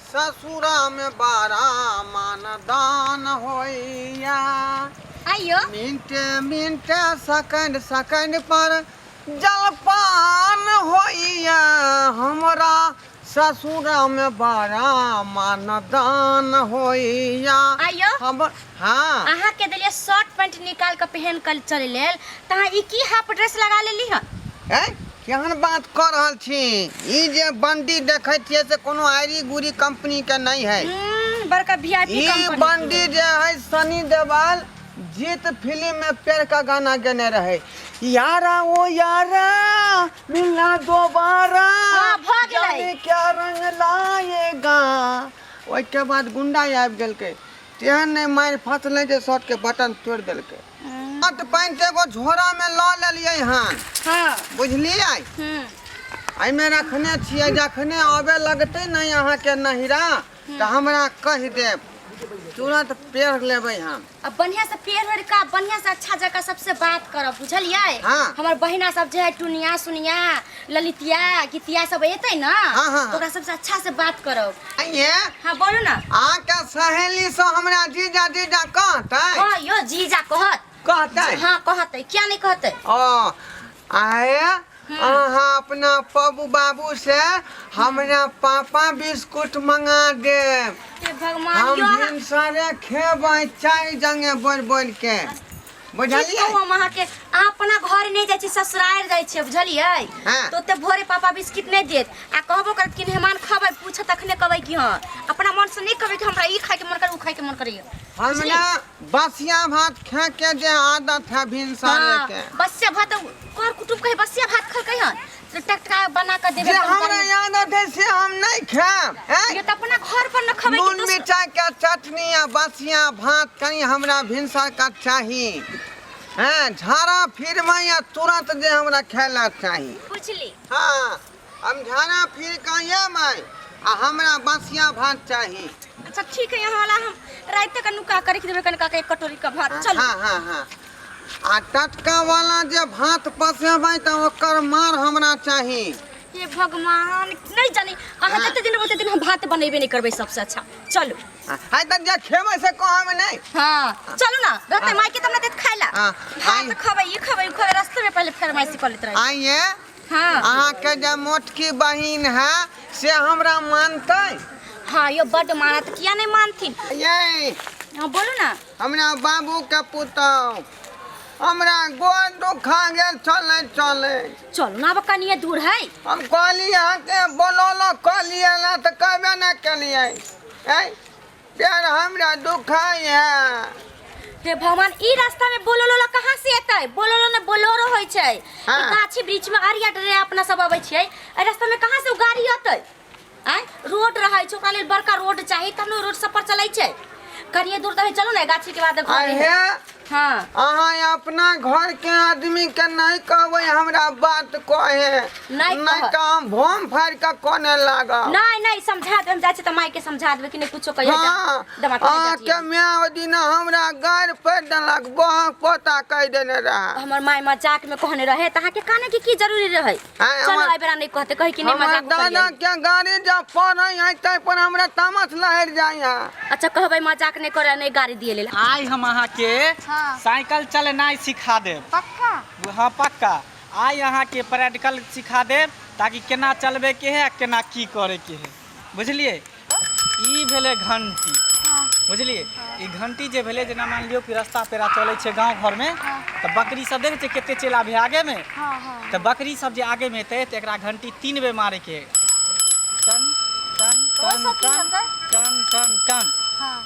ससुरा में बारा मानदान होइया। आइयो मिनटे मिनटे सेकंड सेकंड पर जलपान होइया। हमरा ससुरा में बारा मानदान होइया। आइयो हम हाँ अहाँ के दिलिए शर्ट पैंट निकाल के पहन कर चले लेल तहाँ ई की हाफ ड्रेस लगा लेली हन। ए केहन बात कर रहल छी? ई जे बंडी देखै छियै से कोनो आइरी गुरी कंपनी के नहीं है। बड़का वीआईपी ई कंपनी बंडी जे है सनी देओल जीत फिल्म में पेड़ का गाना गाने रहे। यारा ओ यारा मिलना दोबारा हाँ, भ गेलै। जाने क्या रंग लाएगा। ओइ के बाद गुंडा आबि गेलकै तेहन नहीं मारि फसले जे शर्ट के बटन तोड़ देलकै। शर्ट पैंट एगो झोरा में ल लेलियै हन। हाँ बुझलियै? एहिमे रखने छियै जखने आबे लगतै नहीं अहाँ के नहिरा तो हमरा कह देब तुरंत पेड़ लेबै हम। अब बढ़िया से पेड़ वेड़ का बढ़िया से अच्छा जगह सबसे बात करब बुझलियै। हाँ। हमर बहिना सब जे है टुनिया सुनिया ललितिया गीतिया सब एतै ना हाँ, हाँ। तो ओकरा सबसे अच्छा से बात करब। आइए हाँ बोलू ना। आके सहेली से हमरा जीजा जीजा कहतै। हाँ यो जीजा कहतै हाँ कहतै क्या नहीं कहतै। ओ आए अहाँ अपना पबू बाबू से हमरा पापा बिस्कुट मंगा देब। हे भगवान हम यो भिनसरे खेबै चाय जंगे बोल बोल के। बुझलियै? हम अहाँ के अहाँ अपना घर नहीं जाइ छी ससुराल जाइ छी बुझलियै। हाँ। तो ओते भोरे पापा बिस्किट नहीं देत आ कहबो करत कि मेहमान खबै पूछ तखने कहबै कि हां अपना मन से नहीं कहबै कि हमरा ई खाए के मन करे उ खाए के मन करे। हमरा बसिया भात खा के जे आदत है भिनसरे के। बसिया भात कर कुटुम कहे बसिया भात खल कहियन तो टकटका बना के देबे। जे हमरा आदत है से हम नहीं खाएब। ये तो अपना घर पर न खबै नून कि मिर्चाई के चटनी आ बसिया भात कहीं हमरा भिनसर का चाही। हैं झाड़ा फिर में या तुरंत जे हमरा खायला चाही। पूछली। हाँ हम झाड़ा फिर का ये मैं आ हमरा बसिया भात चाही। अच्छा ठीक है यहाँ वाला हम रात तक नुका करे के देबे कनका के एक कटोरी का भात चल। हाँ हाँ हाँ आ टटका वाला जे भात पसेबै त ओकर मार हमरा चाही। हे भगवान नहीं जानी अहाँ जते दिन ओते दिन हम भात बनेबे नहीं करबै सबसे अच्छा चलो। हाय त जे खेबै से कहब नहीं। हाँ चलो ना रहते माई के तुमने देत खाइला हाँ, भात खबै ये खबै खबै रास्ते में पहले फरमाइशी कर लेत रही। आइए हाँ अहाँ के जे मोटकी बहिन है से हमरा मानतै। हाँ यो बड मानत किया नहीं मानथिन। ये हाँ बोलो ना। हमरा बाबू के पुतौ हमरा गोड़ दुखा गेल चले चले। चलो ना अब कनिए दूर है। हम कहली अहाँ के बोलो कहलिए ना तो कहबे ना केलिए। पैर हमरा दुखाई है। हे भगवान ई रास्ता में बोलोलो कहाँ से एतै? बोलोलो ने बोलोरो होय छै। हाँ। ई गाछी वृक्ष में आरिया डरे अपना सब आबै छियै ए रास्ता में कहाँ से उ गाड़ी एतै? आय रोड रहै छै ओकरा लेल बड़का रोड चाही तब न रोड सब पर चलै छै। कनिए दूर तक चलो ना गाछी के बाद घर है। हाँ अहाँ अपना घर के आदमी के नहीं कहबै हमरा बात कहे नहीं तो हम भोम फाड़ के कोने लागब। नहीं नहीं समझा दे हम जाय छै त माई के समझा देबे कि नहीं कुछो कहिए हाँ के मैं ओ दिन हमरा गाड़ पर देलक बह पोता कह देने रहा। हमर माई मजाक में कहने रहे त अहाँ के काने की जरूरी रहे? चलो आई बेरा नहीं कहते कहि कि नहीं हमर मजाक दादा करिए। के गाड़ी जब पड़ै है तै पर हमरा तामस लहर जाय है। अच्छा कहबै मजाक नहीं करे नहीं गाड़ी दिए लेल। आई हम अहाँ के साइकिल चलना सिखा देब। पक्का? हाँ पक्का। आई अहाँ के प्रैक्टिकल सिखा देब ताकि केना चलबे के है केना की करे के है बुझलिए। ई भेले घंटी बुझलिए। ई घंटी जे भेले जेना मान लियो कि रास्ता पेरा चले छे गांव घर में तो बकरी सब देखे छे केते चला भी आगे में तो बकरी सब जे आगे में ते एकरा घंटी 3 बेर मारे के टन टन टन टन टन टन टन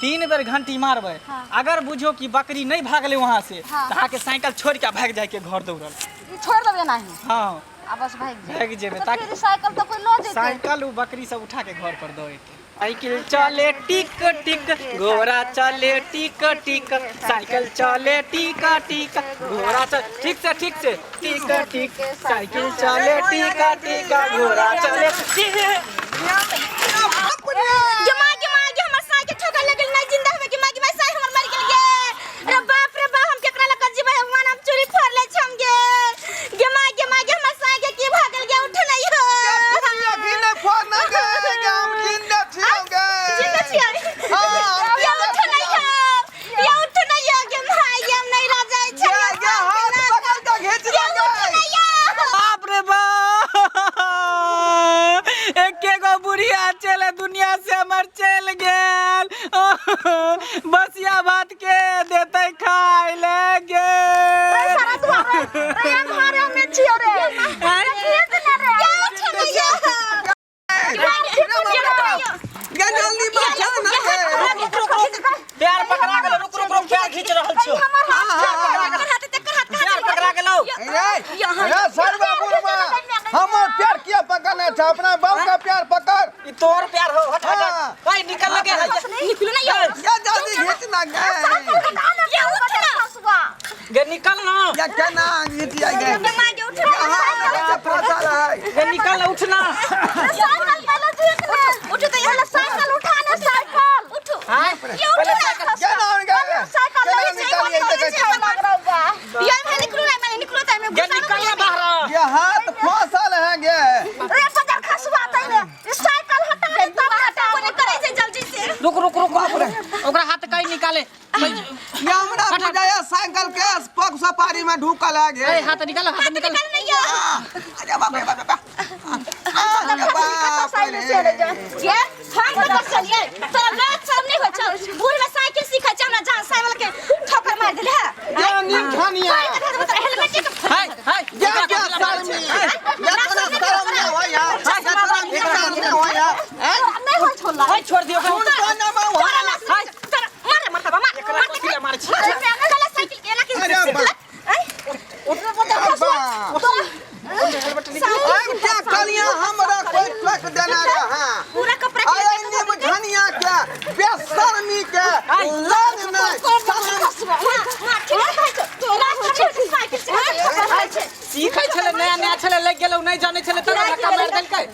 3 बेर घंटी मारबे। अगर बुझो कि बकरी नहीं भागले वहां से तो आके साइकिल छोड़ के भाग जाए के घर दौड़ल। छोड़ देबे नहीं। हाँ अब बस भाग जेबे ताकि साइकिल तो कोई लो जेते। साइकिल उ बकरी सब उठा के घर पर दौड़े के। साइकिल चले टिक टिक घोड़ा चले टिक टिक साइकिल चले टिक टिक घोड़ा चले ठीक से टिक टिक साइकिल चले टिक टिक घोड़ा चले जमा हमर साइकिल ठोकर लगल नहीं जिंदा हमें कि मागी भाई साइ हमर मर गेल गे। रे बाप हम केकरा ल कर जीबे भगवान हम चोरी फोड़ ले छम गे। गे मागी हमर साइकिल की भागल गे उठ नहीं हो। हम जिंदा छी गे। चले दुनिया से हमर चल गेल बसिया भात के देते खाए लगे सारा दुआरे रे घरे में छियो रे खेत ले रे क्या ये जल्दी बचा ना प्यार पकड़ा गेलो रुक प्यार खींच रहल छो प्यार पकड़ा गेलो अरे सर्व बुढ़वा हमर प्यार किया पकड़ना था अपना बाप का प्यार पकड़ ई तोर प्यार हो हट हट भाई निकल लगे निकलो ना या जल्दी खींचना ये उठना गे निकल ना या केना गीत जाए गे मां जो उठना फसल है गे निकल उठना उठो तो ये साइकिल उठाना साइकिल उठो हां ये उठना केना हो गया साइकिल ये मैं निकलो तो मैं गे निकल ना बाहर ये हाथ फसल है गे रे पत्थर खसवा तइले इस साइकिल हटा तब हटा कोने करे से जल्दी से रुक ओकरा हाथ कहीं निकाले ये हमरा बुझाया साइकिल के पग सपारी में ढुकल है गे ए हाथ निकाल नहीं अरे बाप रे बाप ये हम तो चलिए तो रात सब नहीं हो चल भूल में साइकिल सीखा चल ना जान साइकिल के ठोकर मार दिले है ये नीम खानिया हेलमेट हाय क्या क्या सर में ये तना शर्म नहीं हो यार ये तना शर्म नहीं हो यार नहीं हो छोला हाय छोड़ दियो कौन का नाम हो हाय मार मार साइकिल के ला के अरे बा क्या कलिया हमरा कोई ट्रक देना रहा पूरा कपड़ा अरे नीम खानिया क्या बेशर्मी के लाज में सीखै छले नया छले लग गेलौ नहीं जाने छले त धक्का मार देलकै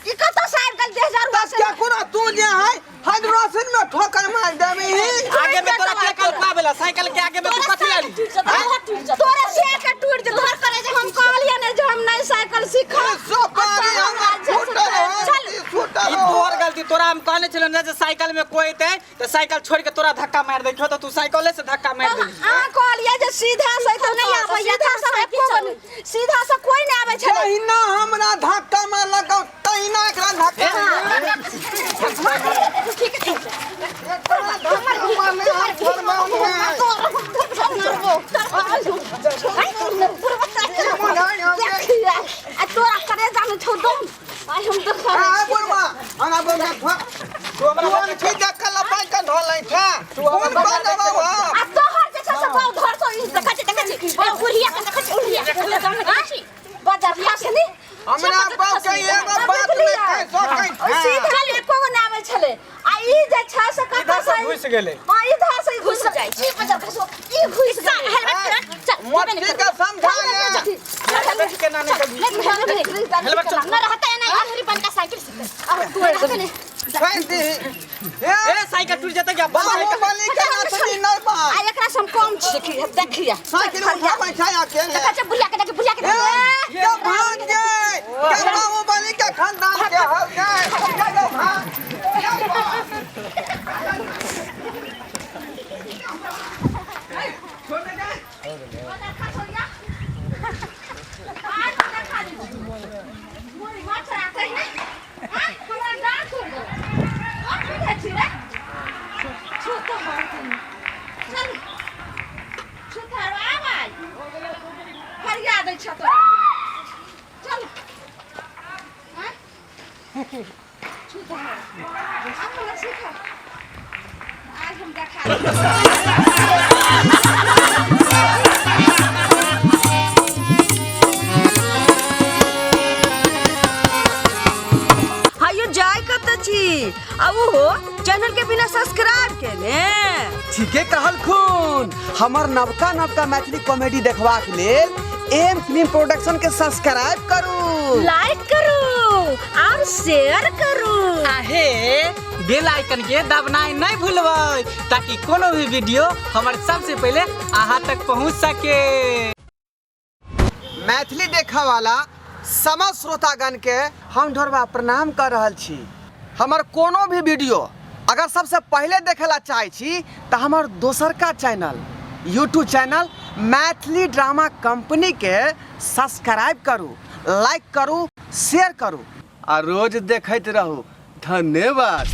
ई कतो साइकिल 10,000 क्या कोना तू जे है हाइड्रोसिन में ठोकर मार देबी आगे में तोरा के कल पावेला साइकिल के आगे में तू कथि लाली तोरा से के टूट जे घर करे जे हम कहलिए ने जे हम नई साइकिल सीखा सपारी हम छूटल ई तोर गलती तोरा हम कहने छले न जे साइकिल में कोई ते त साइकिल छोड़ के तोरा धक्का मार देखियो त तू साइकिले से धक्का मार देली हां कहलिए जे सीधा से तो नहीं आबै सीधा से कोई नहीं आबै छले तहिना हमरा धक्का मार लगाओ तहिना एकरा धक्का ठीक है तोरा करे जाने छौ दम आई हम तो आ बुढ़वा हमरा बोल तू हमरा ठीक धक्का लपाई के ढोलै था कौन बदवा आ तोहर जे छ सब घर तो देखा बुढ़िया के देखा छी बजरिया से नहीं हमरा बाप के एगो बात नहीं कह सकै सीधा एको ना आबै छले आ ई जे छ से कत से घुस गेले हां इधर से घुस जाय छी बजर खसो ई घुस जा हेलमेट चल मोटी का समझा हेलमेट के ना निकल हेलमेट चल ना रहता है ना हरी बन का साइकिल से अब तू रहते नहीं ए साइकिल टूट जाता क्या बाहुबली के नाथनी नहीं बा आ एकरा से हम कम छी देखिए साइकिल उठा बैठा अकेले देखा छ बुढ़िया के क्या भाग गए क्या बाहुबली के खानदान के हो गए क्या भाग छोड़ गए आज हम देखा चैनल के बिना सब्सक्राइब के ने ठीके कहल खून हमर नवका नवका मैथिली कॉमेडी देखबाक लेल एम फिल्म प्रोडक्शन के सब्सक्राइब करू लाइक करू और शेयर करू आहे बेल आइकन के दबनाई नहीं भूलबै ताकि कोनो भी वीडियो हमर सबसे पहले अहाँ तक पहुंच सके। मैथिली देखा वाला समस्त श्रोतागण के हम ढोरबा प्रणाम कर रहल छी। हमर कोनो भी वीडियो अगर सबसे पहले देखेला चाहे छी तो हमर दोसर का channel YouTube channel Maithili drama company के सब्सक्राइब करू, लाइक करू, शेयर करू आ रोज देखैत रहू। धन्यवाद।